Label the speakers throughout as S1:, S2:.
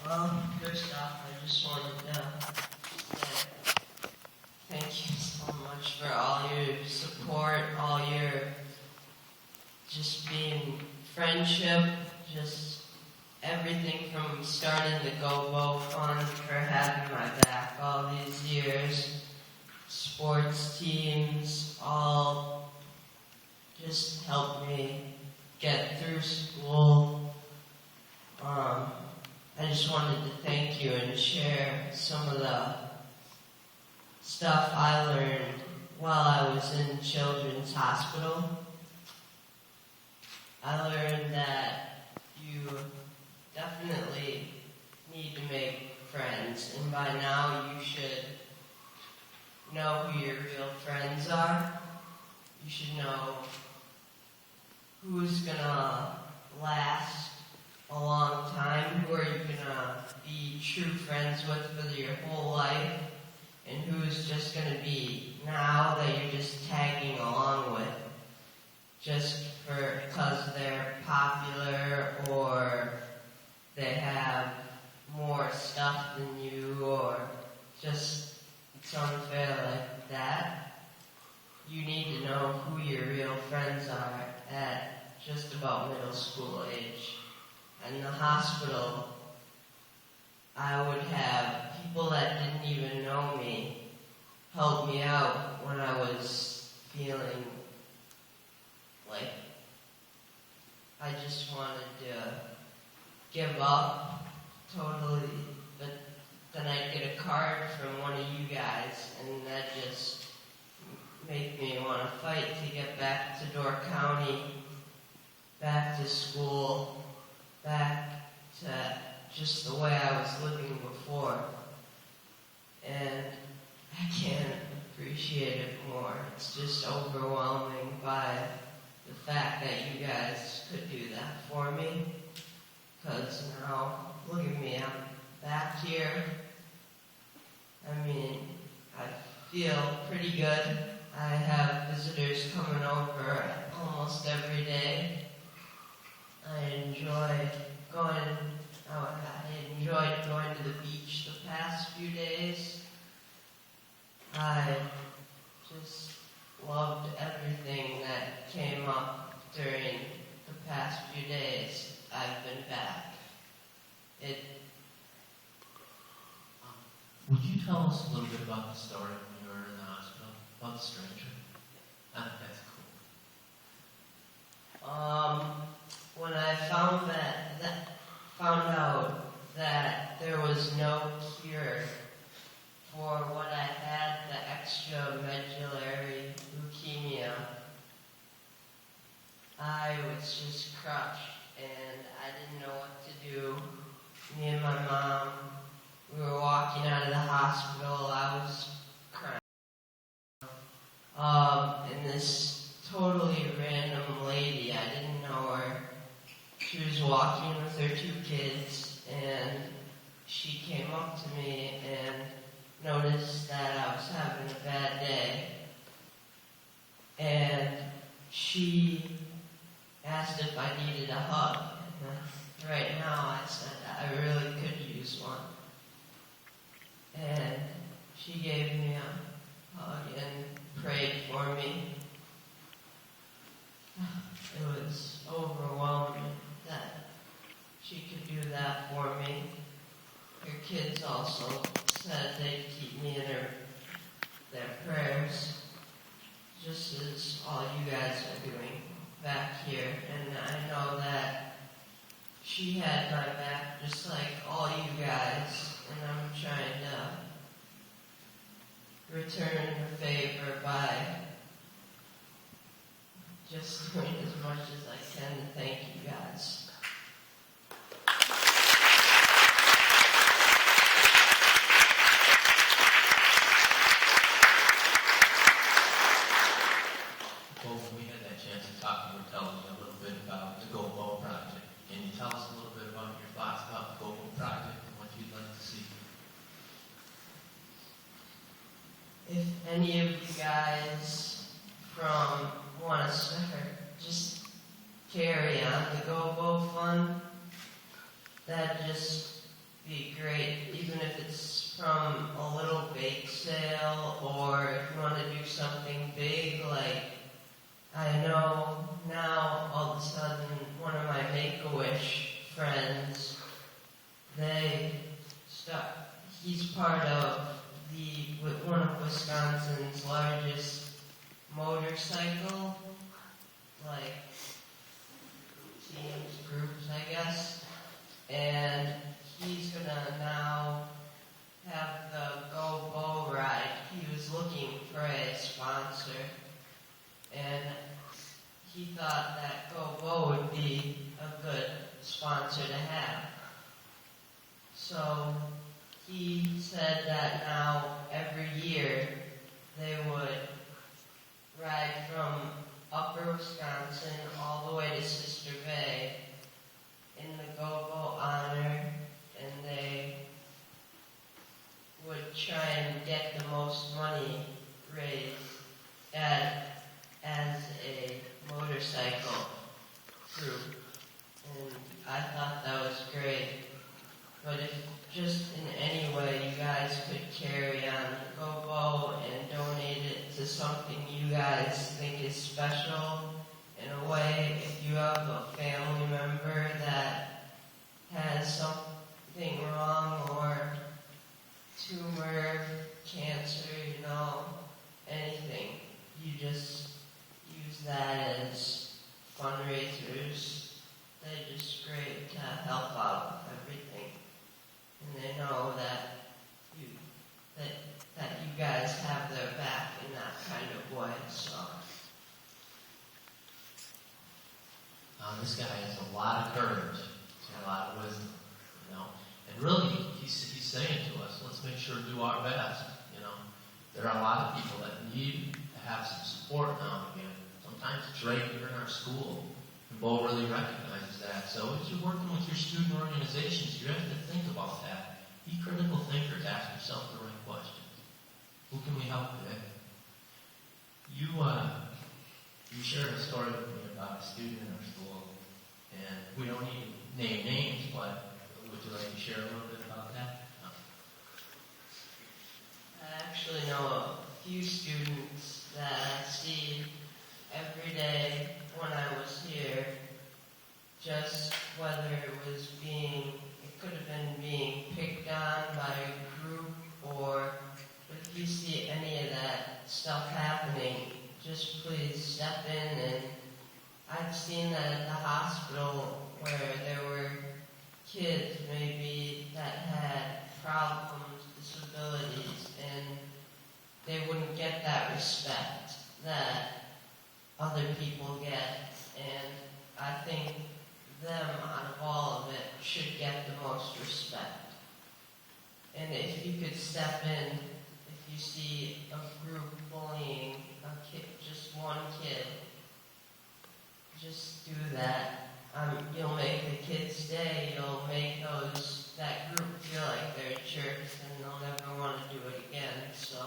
S1: Well, first off, I just wanted to say thank you so much for all your support, all your just being friendship, just everything from starting the Go Fund for having my back all these years, sports teams, all just helped me get through school. I just wanted to thank you and share some of the stuff I learned while I was in Children's Hospital. I learned that you definitely need to make friends, and by now you should know who your real friends are. You should know who's gonna last a long time, who are you gonna be true friends with for your whole life, and who's just gonna be now that you're just tagging along with, just because they're popular or they have more stuff than you, or just it's unfair like that. You need to know who your real friends are at just about middle school age. In the hospital, I would have people that didn't even know me help me out when I was feeling like I just wanted to give up totally. But then I'd get a card from one of you guys, and that just made me want to fight to get back to Door County, back to school, back to just the way I was living before. And I can't appreciate it more. It's just overwhelming by the fact that you guys could do that for me. Because now, look at me, I'm back here. I mean, I feel pretty good. I have visitors coming over almost every day. I enjoyed going to the beach the past few days. I just loved everything that came up during the past few days I've been back.
S2: Would you tell us a little bit about the story when you were in the hospital, about the stranger? I think that's cool.
S1: When I found out that there was no cure for what I had, the extramedullary leukemia, I was just crushed, and I didn't know what to do. Me and my mom, we were walking out of the hospital. I was crying. And this totally random lady, I didn't know her. She was walking with her 2 kids, and she came up to me and noticed that I was having a bad day. And she asked if I needed a hug. And right now, I said I really could use one. And she gave me a hug and prayed for me. It was overwhelming that she could do that for me. Her kids also said they'd keep me in their prayers, just as all you guys are doing back here. And I know that she had my back just like all you guys, and I'm trying to return the favor by just doing as much as I can to thank you guys.
S2: Well, when we had that chance to talk, you were telling me a little bit about the Go Project. Can you tell us a little bit about your thoughts about the Go Project and what you'd like to see?
S1: If any of you guys from want to start, just carry on the Go Fund. That'd just be distinguish friends, they start. He's part of one of Wisconsin's largest motorcycle, teams, groups, I guess. And he's gonna now have the Go Bow ride. He was looking for a sponsor, and he thought that Go Bow would be a good sponsor to have. So he said that now every year they would ride from Upper Wisconsin all the way to Sister Bay in the Go Bow honor, and they would try and get the most money raised as a motorcycle group. And I thought that was great. But if just in any way you guys could carry on Go Bow and donate it to something you guys think is special, in a way, if you have a family member that has something wrong or tumor, cancer, anything, you just use that as fundraisers. They're just great to help out with everything. And they know that you guys have their back in that kind of way, so.
S2: This guy has a lot of courage and a lot of wisdom, And really, he's saying to us, let's make sure to do our best, There are a lot of people that need to have some support now and again. Sometimes it's right here in our school. And Bo really recognizes that. So as you're working with your student organizations, you have to think about that. Be critical thinkers. Ask yourself the right questions. Who can we help today? You shared a story with me about a student in our school, and we don't need to name names, but would you like to share a little bit about that? No.
S1: I actually know a few students that I see every day when I was here, just whether it could have been being picked on by a group, or if you see any of that stuff happening, just please step in. And I've seen that at the hospital where there were kids maybe that had problems, disabilities, and they wouldn't get that respect that other people get. And I think them, out of all of it, should get the most respect. And if you could step in, if you see a group bullying a kid, just one kid, just do that. You'll make the kids' day. You'll make that group feel like they're jerks, and they'll never want to do it again. So,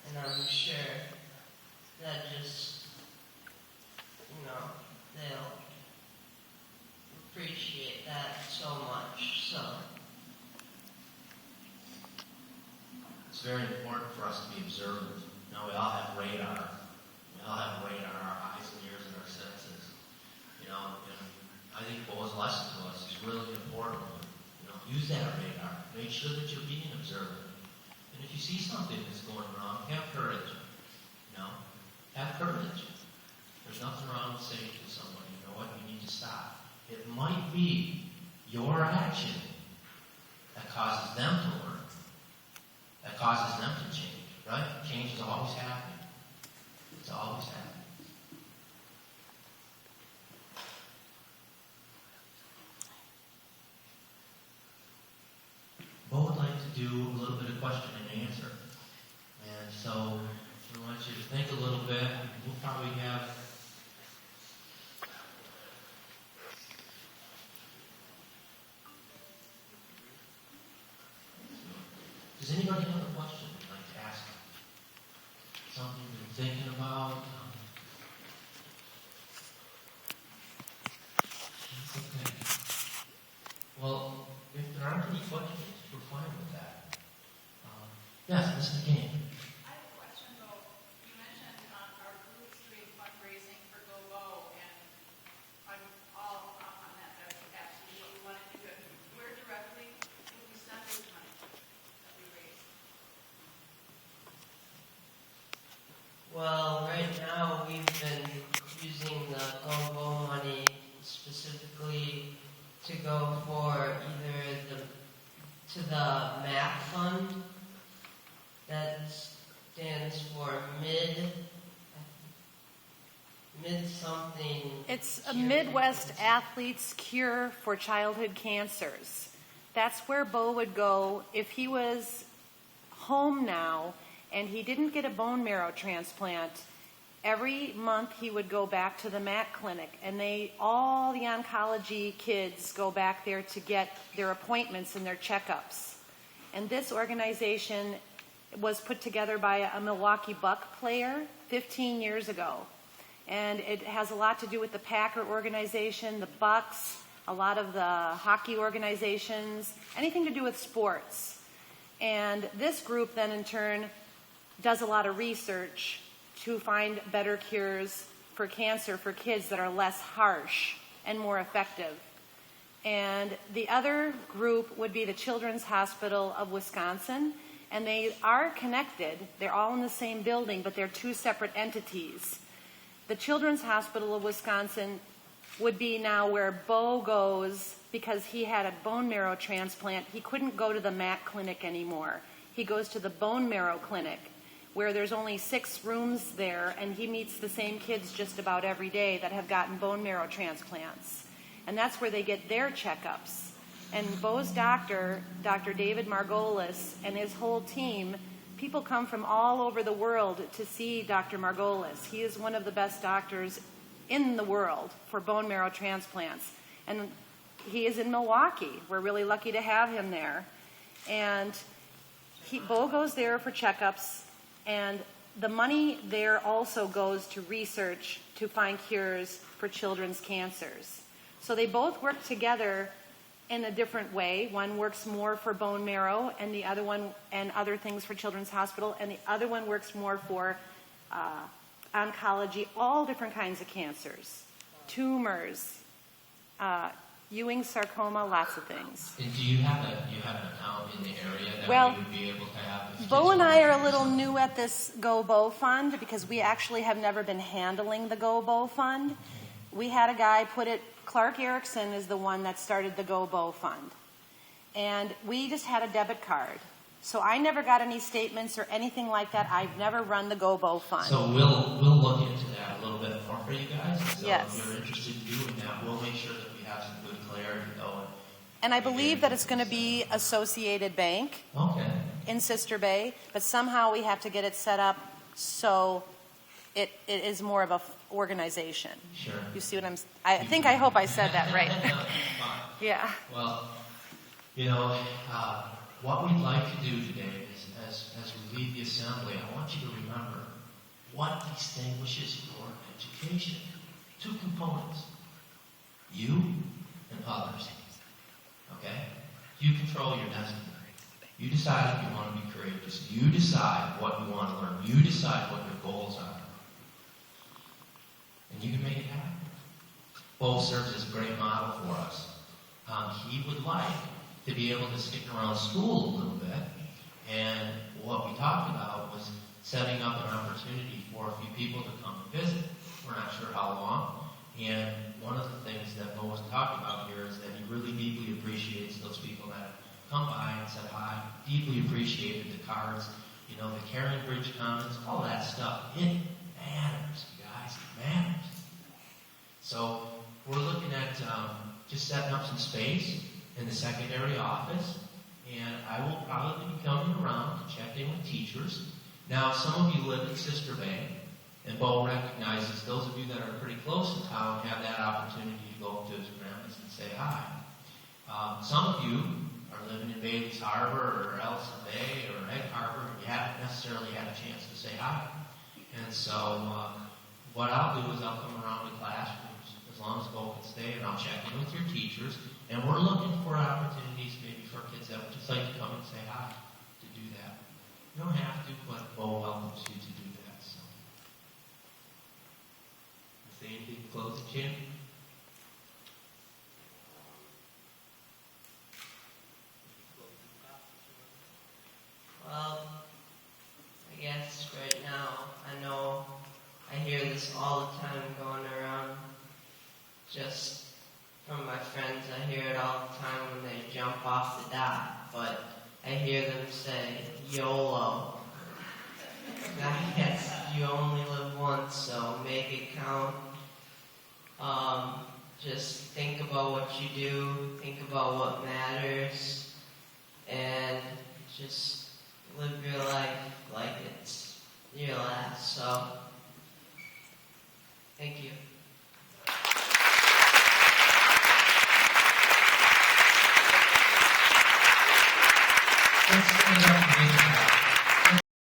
S1: and I'm sure that just, they'll appreciate that so much. So,
S2: it's very important for us to be observant. We all have radar. We all have radar, our eyes and ears and our senses. And I think Bo's lesson to us is really important. Use that radar. Make sure that you're being observant. And if you see something that's going wrong, have courage. Have courage. There's nothing wrong with saying to somebody, you know what, you need to stop. It might be your action that causes them to learn, that causes them to change, right? Change is always happening. It's always happening. Bo would like to do a little bit of question and answer. And so I want you to think a little bit. We'll probably have does anybody have a question they'd like to ask? Something you've been thinking about? That's okay. Well, if there aren't any questions, we're fine with that. Yes, Mr. King.
S3: I have a question, though. You mentioned our Blue Street fundraising for Go Bow, and I'm all
S1: to go for either to the MAC fund, that stands for mid something.
S4: It's a Midwest Athletes Cure for Childhood Cancers. That's where Bo would go if he was home now and he didn't get a bone marrow transplant. Every month he would go back to the MAC clinic, and all the oncology kids go back there to get their appointments and their checkups. And this organization was put together by a Milwaukee Buck player 15 years ago. And it has a lot to do with the Packer organization, the Bucks, a lot of the hockey organizations, anything to do with sports. And this group then in turn does a lot of research to find better cures for cancer for kids that are less harsh and more effective. And the other group would be the Children's Hospital of Wisconsin, and they are connected. They're all in the same building, but they're two separate entities. The Children's Hospital of Wisconsin would be now where Bo goes because he had a bone marrow transplant. He couldn't go to the MAC clinic anymore. He goes to the bone marrow clinic where there's only 6 rooms there, and he meets the same kids just about every day that have gotten bone marrow transplants. And that's where they get their checkups. And Bo's doctor, Dr. David Margolis, and his whole team, people come from all over the world to see Dr. Margolis. He is one of the best doctors in the world for bone marrow transplants. And he is in Milwaukee. We're really lucky to have him there. And Bo goes there for checkups, and the money there also goes to research to find cures for children's cancers. So they both work together in a different way. One works more for bone marrow, and the other one, and other things for Children's Hospital, and the other one works more for oncology, all different kinds of cancers, tumors, Ewing sarcoma, lots of things.
S2: And do you have an account in the area that
S4: Well,
S2: we would be able to have?
S4: Bo and I are a little new at this Go Bo Fund because we actually have never been handling the Go Bo Fund. We had a guy put it, Clark Erickson is the one that started the Go Bo Fund. And we just had a debit card. So I never got any statements or anything like that. I've never run the Go Bo Fund.
S2: So we'll look into that a little bit more for you guys. So
S4: yes.
S2: If you're interested in doing that, we'll make sure that we have some good clarity going.
S4: And I believe that it's going to be Associated Bank in Sister Bay, but somehow we have to get it set up so it is more of a organization.
S2: Sure.
S4: You see what I hope I said that right. Yeah.
S2: Well, what we'd like to do today is, as we leave the assembly, I want you to remember what distinguishes your education. 2 components. You and others. Okay? You control your destiny. You decide if you want to be courageous. You decide what you want to learn. You decide what your goals are. And you can make it happen. Bo serves as a great model for us. He would like to be able to stick around school a little bit. And what we talked about was setting up an opportunity for a few people to come and visit. We're not sure how long. And one of the things that Bo was talking about here is that he really deeply appreciates those people that have come by and said hi, deeply appreciated the cards, the Caring Bridge comments, all that stuff. It matters, you guys. It matters. So we're looking at just setting up some space in the secondary office, and I will probably be coming around to check in with teachers. Now, some of you live in Sister Bay, and Bo recognizes those of you that are pretty close to town have that opportunity to go up to his grandma's and say hi. Some of you are living in Bailey's Harbor or Ellison Bay or Egg Harbor, and you haven't necessarily had a chance to say hi. And so what I'll do is I'll come around to classrooms as long as Bo can stay, and I'll check in with your teachers. And we're looking for opportunities maybe for kids that would just like to come and say hi, to do that. You don't have to, but Bo welcomes you to do that. So, say anything to close the chin?
S1: Well, I guess right now, I know I hear this all the time going around just from my friends I hear it all the time when they jump off the dock, but I hear them say YOLO. I guess you only live once, so make it count. Just think about what you do, think about what matters, and just live your life like it's your last. So, thank you.
S5: Let's